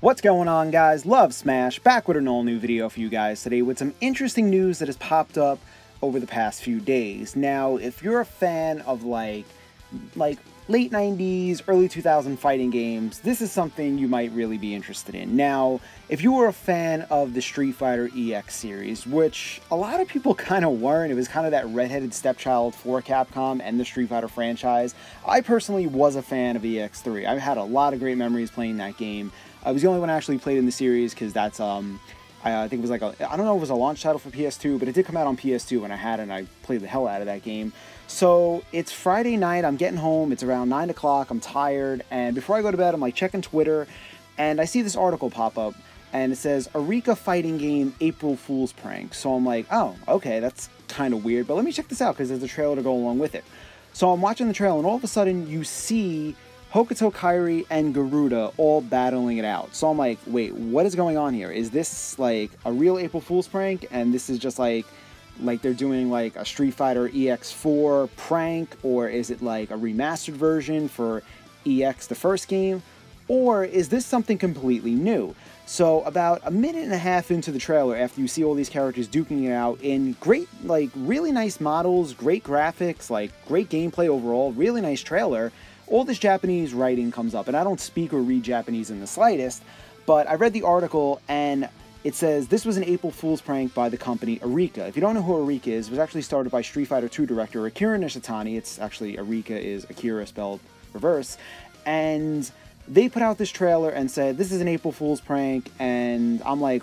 What's going on, guys? Love Smash, back with an all new video for you guys today with some interesting news that has popped up over the past few days. Now, if you're a fan of like late 90s, early 2000 fighting games, this is something you might really be interested in. Now, if you were a fan of the Street Fighter EX series, which a lot of people kind of weren't, it was kind of that redheaded stepchild for Capcom and the Street Fighter franchise. I personally was a fan of EX3. I've had a lot of great memories playing that game. I was the only one I actually played in the series because that's, I think it was like I don't know if it was a launch title for PS2, but it did come out on PS2 when I had it and I played the hell out of that game. So it's Friday night, I'm getting home, it's around 9 o'clock, I'm tired, and before I go to bed, I'm like checking Twitter, and I see this article pop up, and it says, Arika fighting game April Fool's prank. So I'm like, oh, okay, that's kind of weird, but let me check this out because there's a trailer to go along with it. So I'm watching the trailer, and all of a sudden you see Hokuto Kairi and Garuda all battling it out. So I'm like, wait, what is going on here? Is this like a real April Fool's prank? And this is just like they're doing like a Street Fighter EX4 prank? Or is it like a remastered version for EX, the first game? Or is this something completely new? So about a minute and a half into the trailer, after you see all these characters duking it out in great, like really nice models, great graphics, like great gameplay overall, really nice trailer, all this Japanese writing comes up, and I don't speak or read Japanese in the slightest, but I read the article, and it says, this was an April Fool's prank by the company Arika. If you don't know who Arika is, it was actually started by Street Fighter II director Akira Nishitani. It's actually, Arika is Akira spelled reverse, and they put out this trailer and said, this is an April Fool's prank, and I'm like,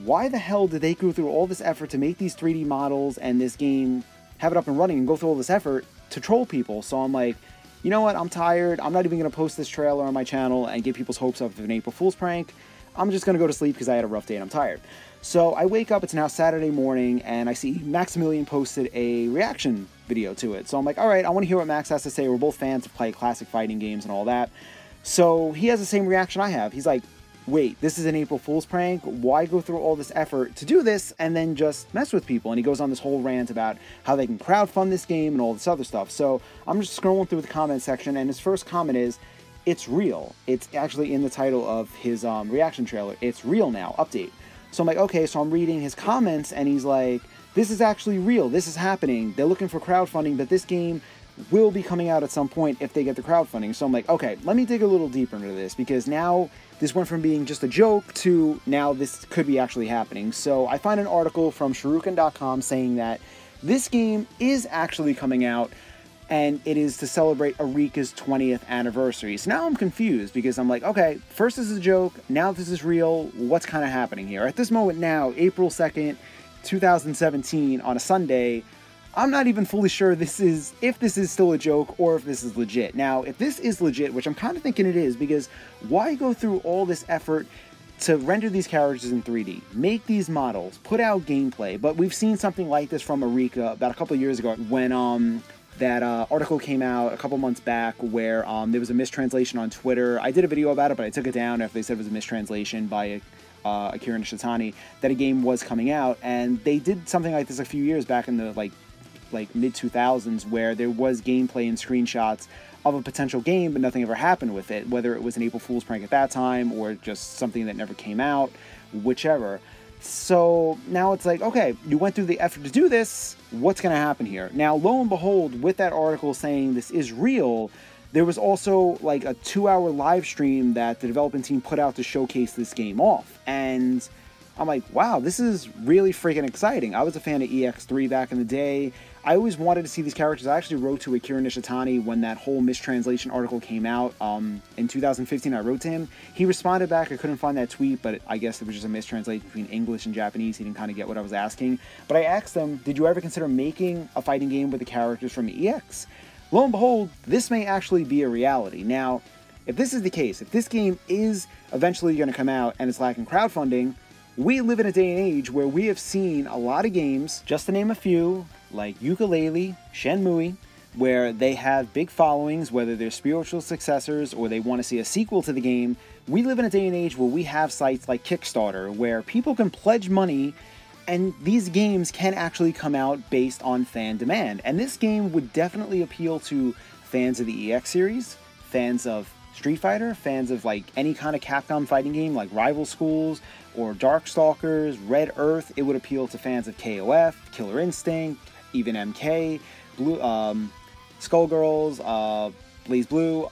why the hell did they go through all this effort to make these 3D models and this game, have it up and running, and go through all this effort to troll people? So I'm like, you know what, I'm tired, I'm not even going to post this trailer on my channel and get people's hopes up of an April Fool's prank. I'm just going to go to sleep because I had a rough day and I'm tired. So I wake up, it's now Saturday morning, and I see Maximilian posted a reaction video to it. So I'm like, alright, I want to hear what Max has to say. We're both fans of play classic fighting games and all that. So he has the same reaction I have. He's like, wait, this is an April Fool's prank? Why go through all this effort to do this and then just mess with people? And he goes on this whole rant about how they can crowdfund this game and all this other stuff. So I'm just scrolling through the comment section, and his first comment is, it's real. It's actually in the title of his reaction trailer. It's real now, update. So I'm like, okay, so I'm reading his comments, and he's like, this is actually real. This is happening. They're looking for crowdfunding, but this game will be coming out at some point if they get the crowdfunding. So I'm like, okay, let me dig a little deeper into this, because now this went from being just a joke to now this could be actually happening. So I find an article from Shuriken.com saying that this game is actually coming out, and it is to celebrate Arika's 20th anniversary. So now I'm confused, because I'm like, okay, first this is a joke, now this is real, what's kind of happening here? At this moment now, April 2nd, 2017, on a Sunday, I'm not even fully sure if this is still a joke or if this is legit. Now, if this is legit, which I'm kind of thinking it is, because why go through all this effort to render these characters in 3D, make these models, put out gameplay? But we've seen something like this from Arika about a couple of years ago when that article came out a couple months back where there was a mistranslation on Twitter. I did a video about it, but I took it down after they said it was a mistranslation by Akira Nishitani, that a game was coming out, and they did something like this a few years back in the like mid-2000s, where there was gameplay and screenshots of a potential game, but nothing ever happened with it, whether it was an April Fool's prank at that time or just something that never came out, whichever. So now it's like, okay, you went through the effort to do this, what's going to happen here? Now, lo and behold, with that article saying this is real, there was also like a 2-hour live stream that the development team put out to showcase this game off, and I'm like, wow, this is really freaking exciting. I was a fan of EX3 back in the day. I always wanted to see these characters. I actually wrote to Akira Nishitani when that whole mistranslation article came out. In 2015, I wrote to him. He responded back. I couldn't find that tweet, but I guess it was just a mistranslation between English and Japanese. He didn't kind of get what I was asking. But I asked him, did you ever consider making a fighting game with the characters from EX? Lo and behold, this may actually be a reality. Now, if this is the case, if this game is eventually going to come out and it's lacking crowdfunding, we live in a day and age where we have seen a lot of games, just to name a few, like Yooka-Laylee, Shenmue, where they have big followings, whether they're spiritual successors or they want to see a sequel to the game. We live in a day and age where we have sites like Kickstarter, where people can pledge money and these games can actually come out based on fan demand. And this game would definitely appeal to fans of the EX series, fans of Street Fighter, fans of like any kind of Capcom fighting game like Rival Schools or Darkstalkers, Red Earth. It would appeal to fans of KOF, Killer Instinct, even MK, Blue, Skullgirls, Blaze Blue,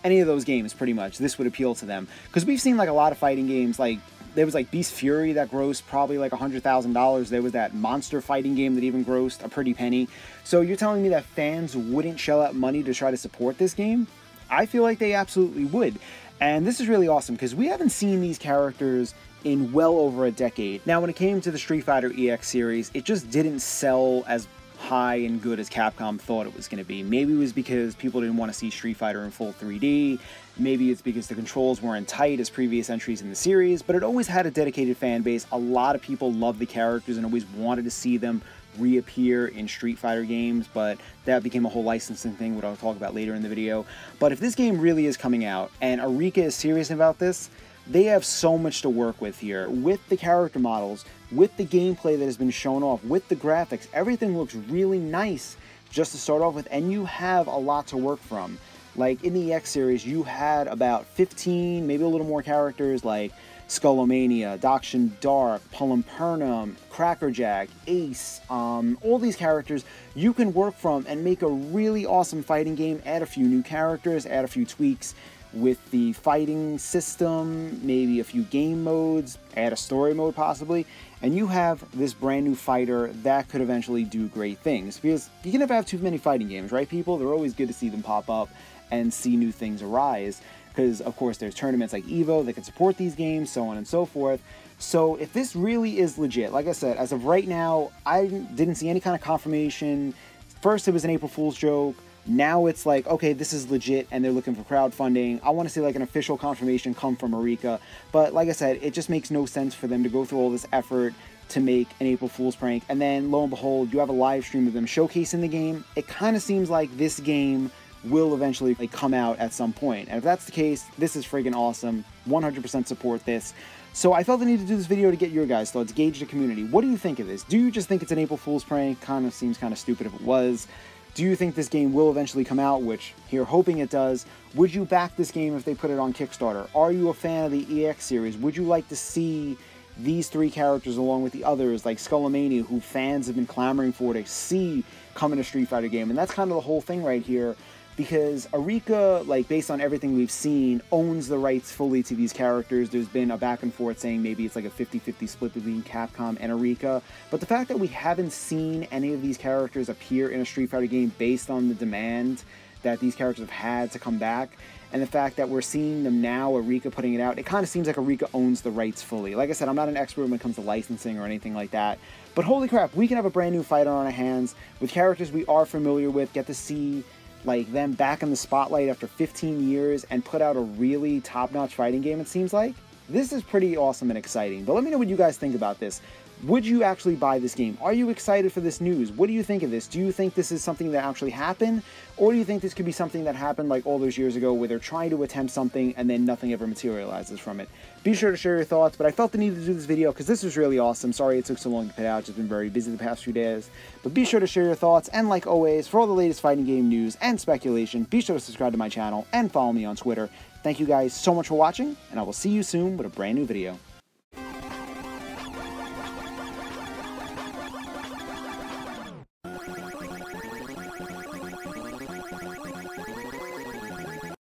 any of those games pretty much. This would appeal to them. Because we've seen like a lot of fighting games, like there was like Beast Fury that grossed probably like $100,000. There was that monster fighting game that even grossed a pretty penny. So you're telling me that fans wouldn't shell out money to try to support this game? I feel like they absolutely would. And this is really awesome because we haven't seen these characters in well over a decade. Now, when it came to the Street Fighter EX series, it just didn't sell as high and good as Capcom thought it was going to be. Maybe it was because people didn't want to see Street Fighter in full 3D. Maybe it's because the controls weren't tight as previous entries in the series, but it always had a dedicated fan base. A lot of people loved the characters and always wanted to see them reappear in Street Fighter games, but that became a whole licensing thing, which I'll talk about later in the video. But if this game really is coming out and Arika is serious about this, they have so much to work with here. With the character models, with the gameplay that has been shown off, with the graphics, everything looks really nice just to start off with, and you have a lot to work from. Like in the EX series, you had about 15, maybe a little more characters like Skullomania, Dakshin Dark, Pernum, Crackerjack, Ace, all these characters you can work from and make a really awesome fighting game, add a few new characters, add a few tweaks with the fighting system, maybe a few game modes, add a story mode possibly, and you have this brand new fighter that could eventually do great things. Because you can never have too many fighting games, right people? They're always good to see them pop up and see new things arise. Because, of course, there's tournaments like EVO that can support these games, so on and so forth. So if this really is legit, like I said, as of right now, I didn't see any kind of confirmation. First, it was an April Fool's joke. Now it's like, okay, this is legit and they're looking for crowdfunding. I want to see like an official confirmation come from Arika. But like I said, it just makes no sense for them to go through all this effort to make an April Fool's prank. And then lo and behold, you have a live stream of them showcasing the game. It kind of seems like this game will eventually like come out at some point. And if that's the case, this is friggin' awesome. 100% support this. So I felt the need to do this video to get your guys' thoughts, gauge the community. What do you think of this? Do you just think it's an April Fool's prank? Kind of seems kind of stupid if it was. Do you think this game will eventually come out, which here hoping it does? Would you back this game if they put it on Kickstarter? Are you a fan of the EX series? Would you like to see these three characters along with the others like Skullomania, who fans have been clamoring for to see come in a Street Fighter game? And that's kind of the whole thing right here, because Arika, like based on everything we've seen, owns the rights fully to these characters. There's been a back and forth saying maybe it's like a 50-50 split between Capcom and Arika. But the fact that we haven't seen any of these characters appear in a Street Fighter game based on the demand that these characters have had to come back, and the fact that we're seeing them now, Arika putting it out, it kind of seems like Arika owns the rights fully. Like I said, I'm not an expert when it comes to licensing or anything like that, but holy crap, we can have a brand new fighter on our hands with characters we are familiar with, get to see like them back in the spotlight after 15 years and put out a really top-notch fighting game, it seems like. This is pretty awesome and exciting, but let me know what you guys think about this. Would you actually buy this game? Are you excited for this news? What do you think of this? Do you think this is something that actually happened? Or do you think this could be something that happened like all those years ago where they're trying to attempt something and then nothing ever materializes from it? Be sure to share your thoughts, but I felt the need to do this video because this was really awesome. Sorry it took so long to put out. Just been very busy the past few days. But be sure to share your thoughts, and like always, for all the latest fighting game news and speculation, be sure to subscribe to my channel and follow me on Twitter. Thank you guys so much for watching, and I will see you soon with a brand new video.